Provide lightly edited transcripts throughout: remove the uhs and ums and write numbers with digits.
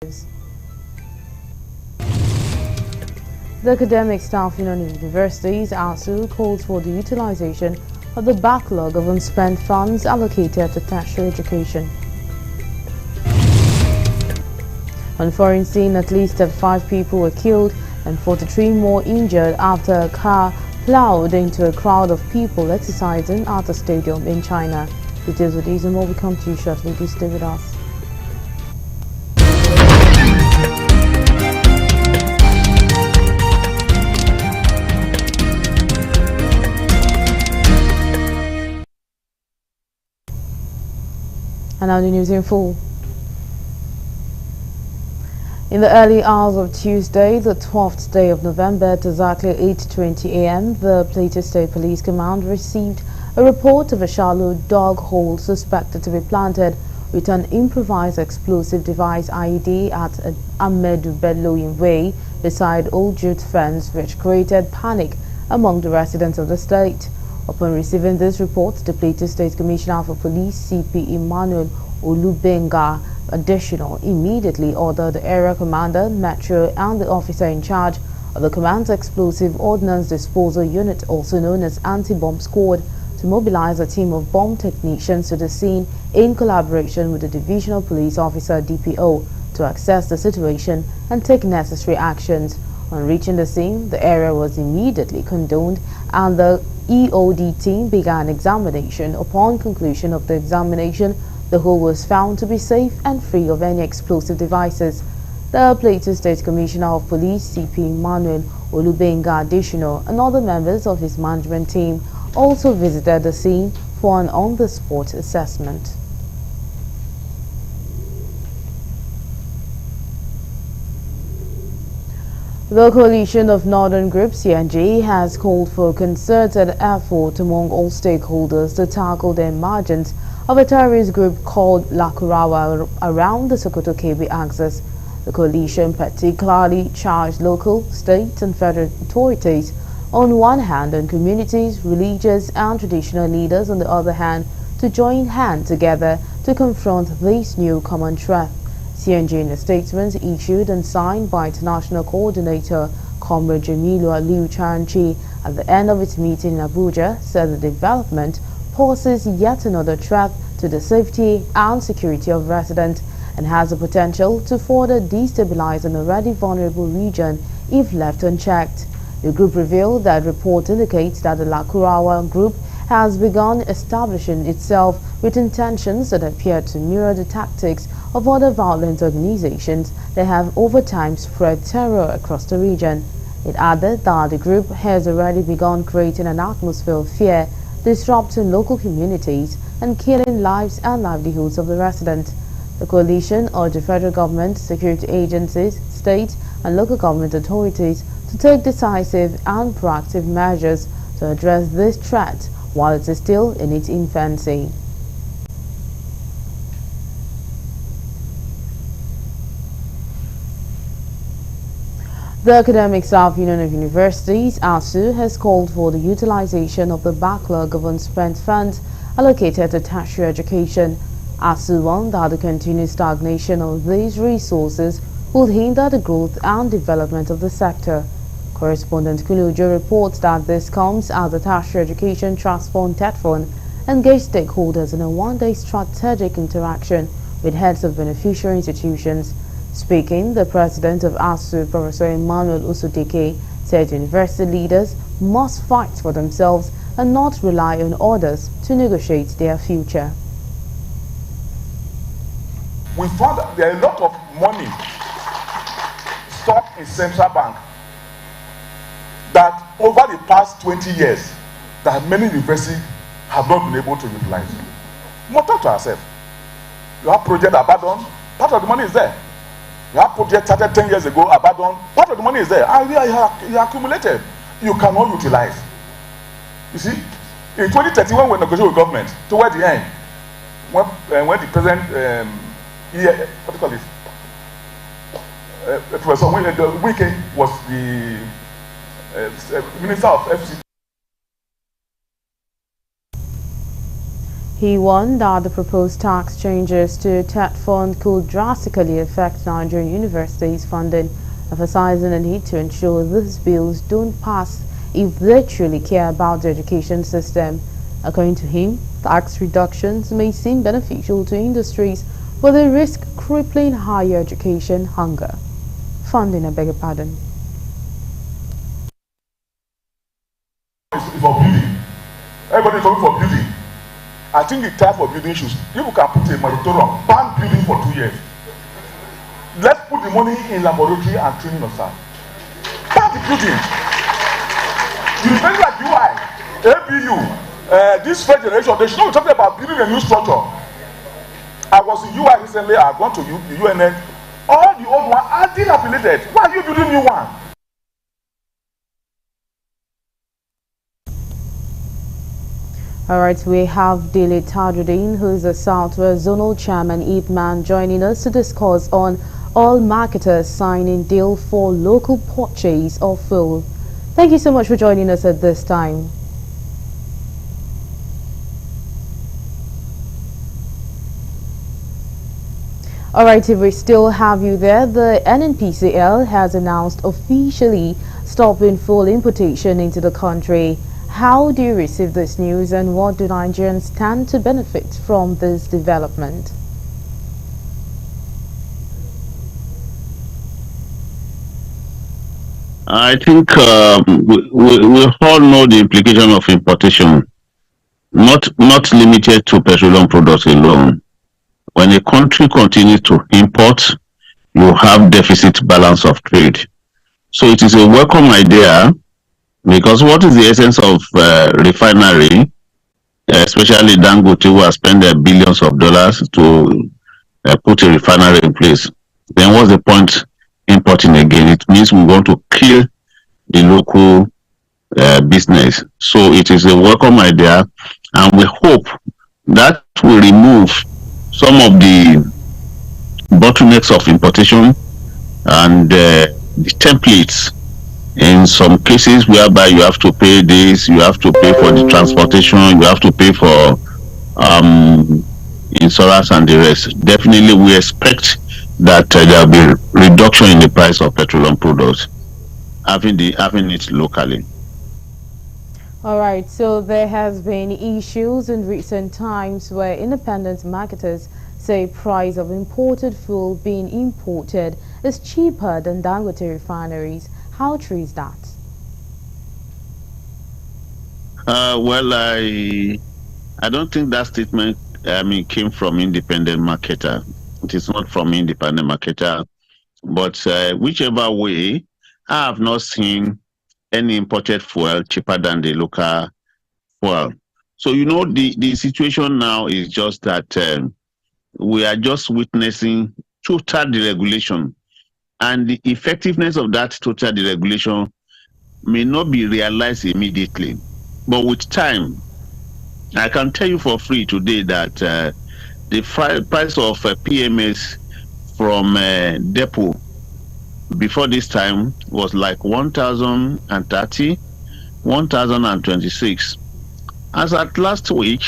The Academic Staff Union of Universities (ASU) calls for the utilization of the backlog of unspent funds allocated to tertiary education. On foreign scene, at least 5 people were killed and 43 more injured after a car plowed into a crowd of people exercising at a stadium in China. Details of these and more will come to you shortly. Please stay with us. And now the news in full. In the early hours of Tuesday, the 12th day of November, at exactly 8:20 a.m., the Plateau State Police Command received a report of a shallow dog hole suspected to be planted with an improvised explosive device IED at Ahmedu Bello Way beside Old Jute Fence, which created panic among the residents of the state. Upon receiving this report, the Plateau State Commissioner for Police, CP Emmanuel Olubenga Additional, immediately ordered the area commander, Metro, and the officer in charge of the command's explosive ordnance disposal unit, also known as anti-bomb squad, to mobilize a team of bomb technicians to the scene in collaboration with the divisional police officer, DPO, to assess the situation and take necessary actions. On reaching the scene, the area was immediately condoned and the EOD team began examination. Upon conclusion of the examination, the hole was found to be safe and free of any explosive devices. The Plateau State Commissioner of Police, CP Emmanuel Olubenga Additional, and other members of his management team also visited the scene for an on-the-spot assessment. The Coalition of Northern Group (CNG) has called for a concerted effort among all stakeholders to tackle the emergence of a terrorist group called Lakurawa around the Sokoto-Kebbi axis. The coalition particularly charged local, state and federal authorities on one hand and communities, religious and traditional leaders on the other hand to join hands together to confront this new common threat. CNG, in a statement issued and signed by International Coordinator Comrade Jamilu Aliu Chanchi at the end of its meeting in Abuja, said the development poses yet another threat to the safety and security of residents and has the potential to further destabilize an already vulnerable region if left unchecked. The group revealed that report indicates that the Lakurawa group has begun establishing itself with intentions that appear to mirror the tactics of other violent organizations that have over time spread terror across the region. It added that the group has already begun creating an atmosphere of fear, disrupting local communities and killing lives and livelihoods of the residents. The coalition urged the federal government, security agencies, state and local government authorities to take decisive and proactive measures to address this threat while it is still in its infancy. The Academic Staff Union of Universities (ASU) has called for the utilization of the backlog of unspent funds allocated to tertiary education. ASU warned that the continued stagnation of these resources will hinder the growth and development of the sector. Correspondent Kulujo reports that this comes as the Tertiary Education Trust Fund (TETFund) engaged stakeholders in a one-day strategic interaction with heads of beneficiary institutions. Speaking, the president of ASU, Professor Emmanuel Usudike, said university leaders must fight for themselves and not rely on others to negotiate their future. We found that there are a lot of money stored in central bank that over the past 20 years that many universities have not been able to utilize. We must talk to ourselves. You have project abandoned, part of the money is there. You have project started 10 years ago, abandoned, part of the money is there. And you accumulated. You cannot utilize. You see, in 2030, when we negotiated with government, toward the end, when the president, what do you call it? Professor Wike was the Minister of FCT. He warned that the proposed tax changes to TET fund could drastically affect Nigerian universities' funding, emphasizing the need to ensure these bills don't pass if they truly care about the education system. According to him, tax reductions may seem beneficial to industries, but they risk crippling higher education hunger. Funding, I beg your pardon. It's for building. Everybody's talking for building. I think the time for building should, people can put a moratorium, ban building for 2 years. Let's put the money in laboratory and training of staff. Ban the building. University like UI, ABU, this first generation, they should not be talking about building a new structure. I was in UI recently, I've gone to the UNN. All the old ones are dilapidated. Why are you building new one? Alright, we have Dele Tajuddin, who is the Southwest Zonal Chairman IPMAN, joining us to discuss on all marketers signing deal for local purchase of fuel. Thank you so much for joining us at this time. Alright, if we still have you there, the NNPCL has announced officially stopping fuel importation into the country. How do you receive this news, and what do Nigerians stand to benefit from this development? I think we all know the implication of importation, not limited to petroleum products alone. When a country continues to import, you have deficit balance of trade. So it is a welcome idea, because what is the essence of refinery, especially Dangote, who has spent billions of dollars to put a refinery in place? Then what's the point importing again? It means we want to kill the local business. So it is a welcome idea, and we hope that will remove some of the bottlenecks of importation and the templates. In some cases whereby you have to pay this, you have to pay for the transportation, you have to pay for insurance and the rest. Definitely we expect that there will be reduction in the price of petroleum products, having it locally. Alright, so there has been issues in recent times where independent marketers say price of imported fuel being imported is cheaper than Dangote refineries. How true is that? Well, I don't think that statement came from independent marketer. It is not from independent marketer, but whichever way, I have not seen any imported fuel cheaper than the local fuel. So the situation now is just that we are just witnessing total deregulation, and the effectiveness of that total deregulation may not be realized immediately, but with time. I can tell you for free today that the price of PMS from depot before this time was like 1,030, 1,026. As at last week,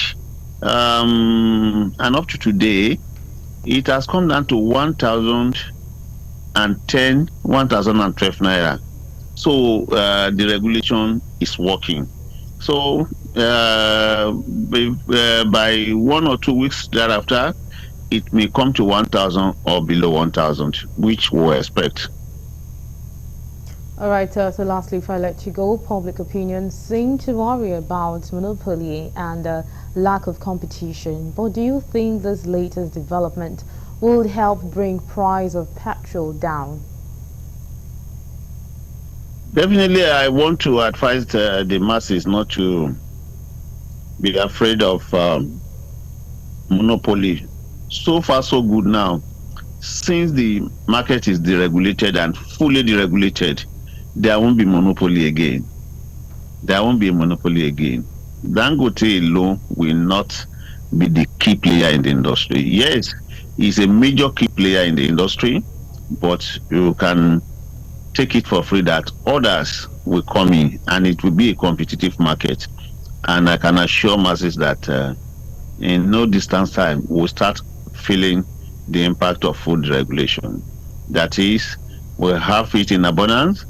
and up to today, it has come down to 1,010, 1,012 naira. So the regulation is working. So by 1 or 2 weeks thereafter, it may come to 1,000 or below 1,000, which we expect. All right, so lastly, if I let you go, public opinion seem to worry about monopoly and lack of competition. But do you think this latest development will help bring price of petrol down? Definitely, I want to advise the masses not to be afraid of monopoly. So far, so good now. Since the market is deregulated and fully deregulated, there won't be monopoly again. There won't be a monopoly again. Dangote alone will not be the key player in the industry. Yes, he's a major key player in the industry, but you can take it for free that others will come in and it will be a competitive market. And I can assure masses that in no distance time, we'll start feeling the impact of food regulation. That is, we have it in abundance.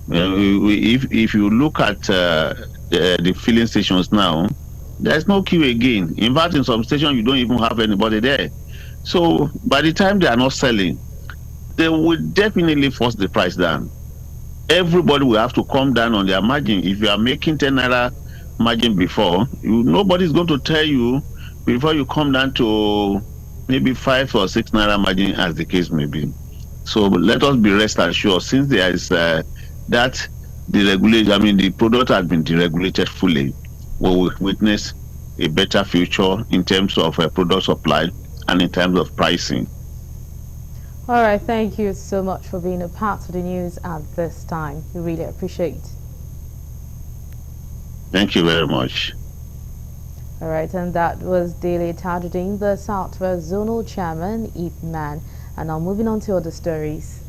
If you look at the filling stations now, there's no queue again. In fact, in some stations, you don't even have anybody there. So by the time they are not selling, they will definitely force the price down. Everybody will have to come down on their margin. If you are making 10 naira margin before, nobody's going to tell you before you come down to maybe 5 or 6 naira margin, as the case may be. So let us be rest assured, since there is that the product has been deregulated fully, we will witness a better future in terms of product supply and in terms of pricing. All right, thank you so much for being a part of the news at this time. We really appreciate it. Thank you very much. All right, and that was Dele Tajuddin, the Southwest Zonal Chairman, IPMAN. And now moving on to other stories.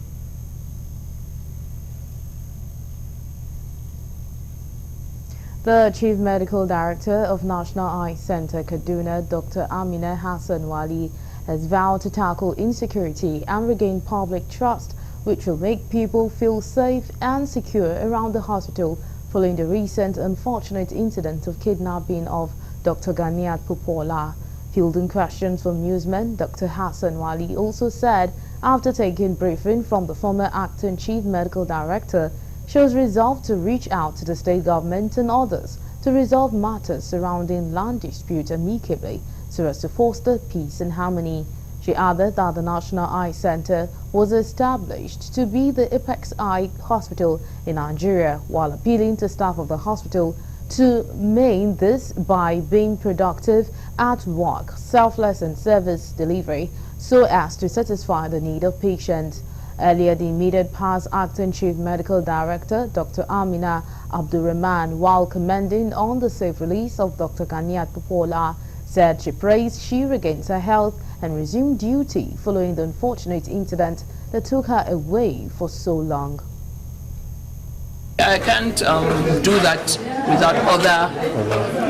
The Chief Medical Director of National Eye Center, Kaduna, Dr. Amina Hassan Wali, has vowed to tackle insecurity and regain public trust, which will make people feel safe and secure around the hospital following the recent unfortunate incident of kidnapping of Dr. Ganiat Popola. Fielding questions from newsmen, Dr. Hassan Wali also said, after taking briefing from the former acting Chief Medical Director, she was resolved to reach out to the state government and others to resolve matters surrounding land disputes amicably so as to foster peace and harmony. She added that the National Eye Center was established to be the apex eye hospital in Nigeria, while appealing to staff of the hospital to maintain this by being productive at work, selfless in service delivery, so as to satisfy the need of patients. Earlier, the immediate past acting Chief Medical Director, Dr. Amina Abdurrahman, while commending on the safe release of Dr. Ganiat Popola, said she prays she regains her health and resumed duty following the unfortunate incident that took her away for so long. I can't do that without other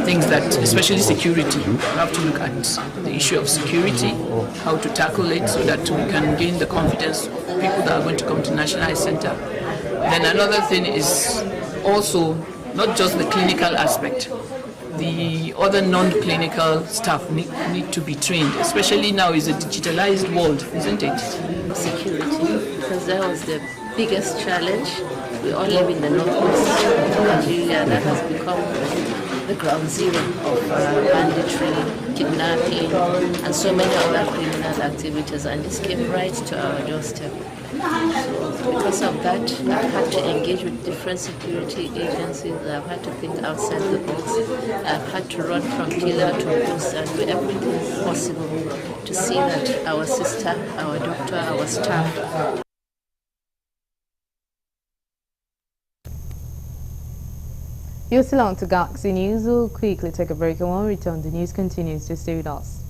things, that especially security. We have to look at the issue of security, how to tackle it so that we can gain the confidence of people that are going to come to National Eye Center. Then another thing is also not just the clinical aspect. The other non-clinical staff need to be trained, especially now is a digitalized world, isn't it? Security, because that was the biggest challenge. We all live in the northwest of Nigeria. That has become the ground zero of banditry, kidnapping, and so many other criminal activities. And this came right to our doorstep. So because of that, I've had to engage with different security agencies. I've had to think outside the box. I've had to run from pillar to post and do everything possible to see that our sister, our doctor, our staff. You're still on to Galaxy News. We'll quickly take a break and when we return, the news continues. To stay with us.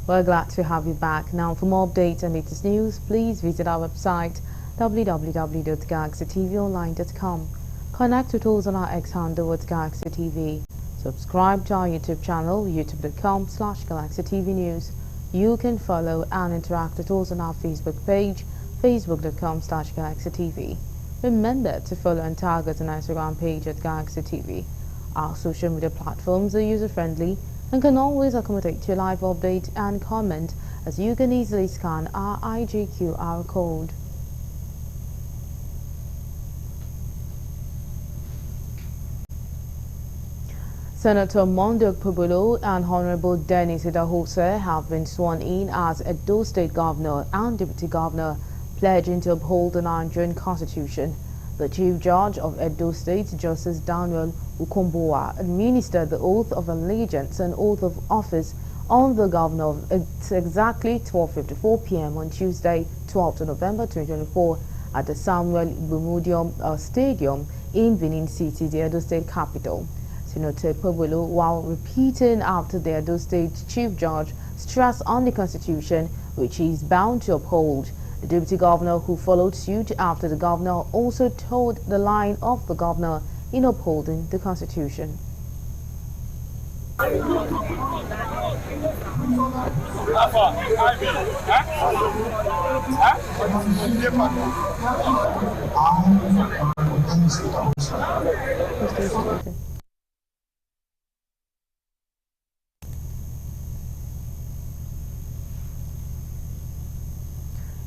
We're glad to have you back. Now, for more updates and latest news, please visit our website www.galaxytvonline.com. Connect with us on our X handle at Galaxy TV. Subscribe to our YouTube channel, youtube.com/GalaxyTVNews. You can follow and interact with us on our Facebook page, facebook.com/GalaxyTV. Remember to follow and tag us on our Instagram page at Galaxy TV. Our social media platforms are user-friendly and can always accommodate your live update and comment, as you can easily scan our IGQR code. Senator Monday Okpebholo and Honorable Dennis Idahosa have been sworn in as Edo State Governor and Deputy Governor, pledging to uphold the Nigerian Constitution. The Chief Judge of Edo State, Justice Daniel Ukomboa, administered the oath of allegiance and oath of office on the governor at exactly 12:54 p.m. on Tuesday, 12th November 2024, at the Samuel Bumudium Stadium in Benin City, the Edo State capital. Senator Okpebholo, while repeating after the Edo State Chief Judge, stressed on the Constitution, which he is bound to uphold. The Deputy Governor, who followed suit after the Governor, also toed the line of the Governor in upholding the Constitution.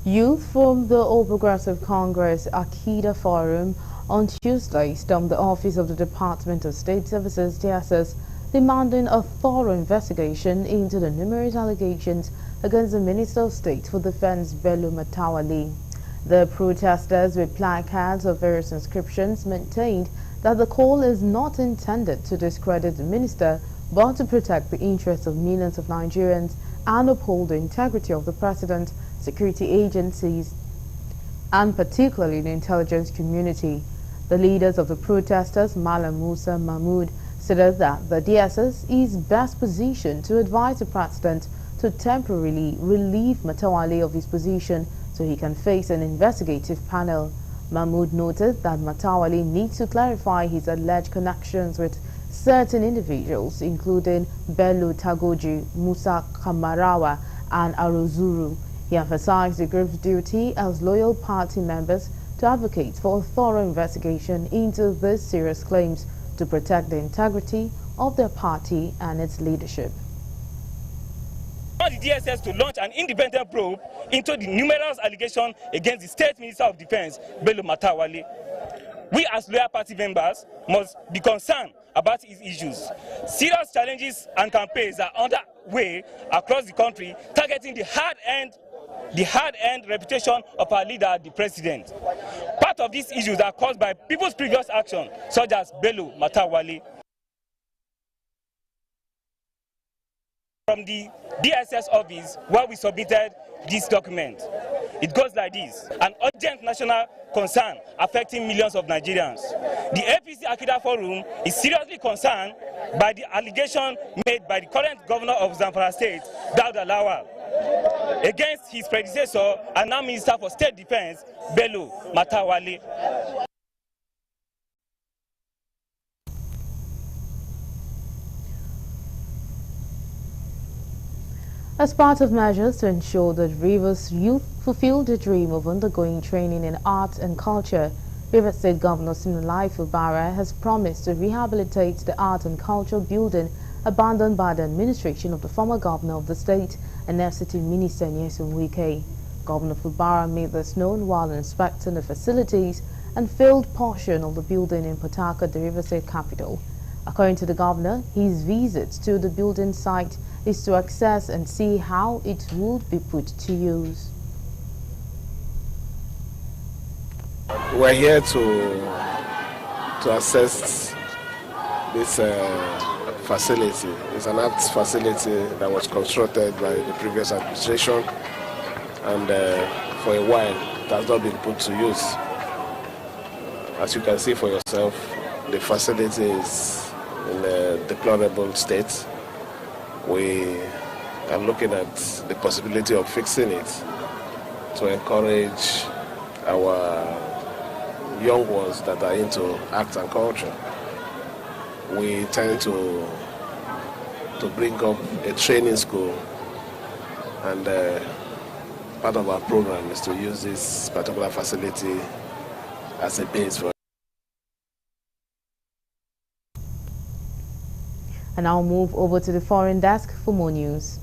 Youth from the All Progressive Congress Akida Forum on Tuesday stormed the office of the Department of State Services DSS, demanding a thorough investigation into the numerous allegations against the Minister of State for Defense Bello Matawalle. The protesters with placards of various inscriptions maintained that the call is not intended to discredit the minister, but to protect the interests of millions of Nigerians and uphold the integrity of the president, security agencies, and particularly the intelligence community. The leaders of the protesters, Malam Musa Mahmood, stated that the DSS is best positioned to advise the president to temporarily relieve Matawalle of his position so he can face an investigative panel. Mahmood noted that Matawalle needs to clarify his alleged connections with certain individuals, including Bello Tagoji, Musa Kamarawa, and Arozuru. He emphasized the group's duty as loyal party members to advocate for a thorough investigation into these serious claims to protect the integrity of their party and its leadership. I want the DSS to launch an independent probe into the numerous allegations against the State Minister of Defense, Bello Matawalle. We as loyal party members must be concerned about his issues. Serious challenges and campaigns are underway across the country targeting the hard-earned reputation of our leader, the president. Part of these issues are caused by people's previous action, such as Bello Matawalle. From the DSS office where we submitted this document, it goes like this: an urgent national concern affecting millions of Nigerians. The APC Akida Forum is seriously concerned by the allegation made by the current governor of Zamfara State, Dauda Lawal, against his predecessor and now Minister for State Defense, Bello Matawalle. As part of measures to ensure that Rivers youth fulfill the dream of undergoing training in arts and culture, Rivers State Governor Siminalayi Fubara has promised to rehabilitate the art and culture building abandoned by the administration of the former governor of the state and FCT Minister Nyesom Wike. Governor Fubara made this known while inspecting the facilities and failed portion of the building in Port Harcourt, the Rivers State capital. According to the governor, his visit to the building site is to access and see how it would be put to use. We're here to assess this facility. It's an arts facility that was constructed by the previous administration, and for a while it has not been put to use. As you can see for yourself, the facility is in a deplorable state. We are looking at the possibility of fixing it to encourage our young ones that are into art and culture. We tend to bring up a training school, and part of our program is to use this particular facility as a base for. And I'll move over to the foreign desk for more news.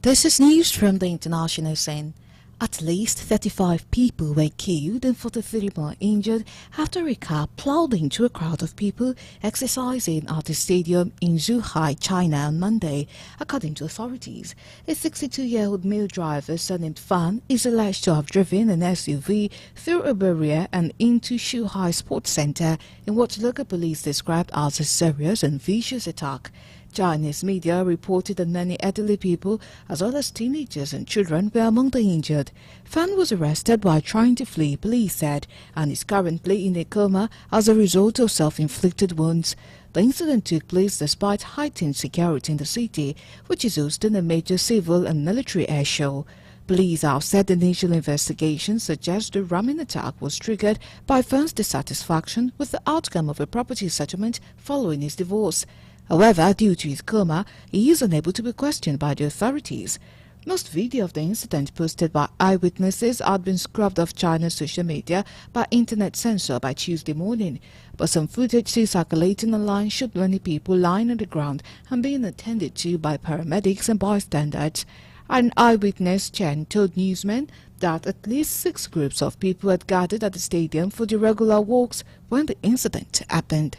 This is news from the international scene. At least 35 people were killed and 43 more injured after a car plowed into a crowd of people exercising at a stadium in Zhuhai, China on Monday, according to authorities. A 62-year-old male driver surnamed Fan is alleged to have driven an SUV through a barrier and into Zhuhai Sports Center in what local police described as a serious and vicious attack. Chinese media reported that many elderly people, as well as teenagers and children, were among the injured. Fan was arrested while trying to flee, police said, and is currently in a coma as a result of self-inflicted wounds. The incident took place despite heightened security in the city, which is hosting a major civil and military air show. Police have said the initial investigation suggests the ramming attack was triggered by Fan's dissatisfaction with the outcome of a property settlement following his divorce. However, due to his coma, he is unable to be questioned by the authorities. Most video of the incident posted by eyewitnesses had been scrubbed off China's social media by internet censor by Tuesday morning, but some footage still circulating online showed many people lying on the ground and being attended to by paramedics and bystanders. An eyewitness, Chen, told newsmen that at least 6 groups of people had gathered at the stadium for the regular walks when the incident happened.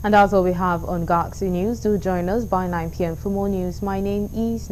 And that's all we have on Galaxy News. Do join us by 9 p.m. for more news. My name is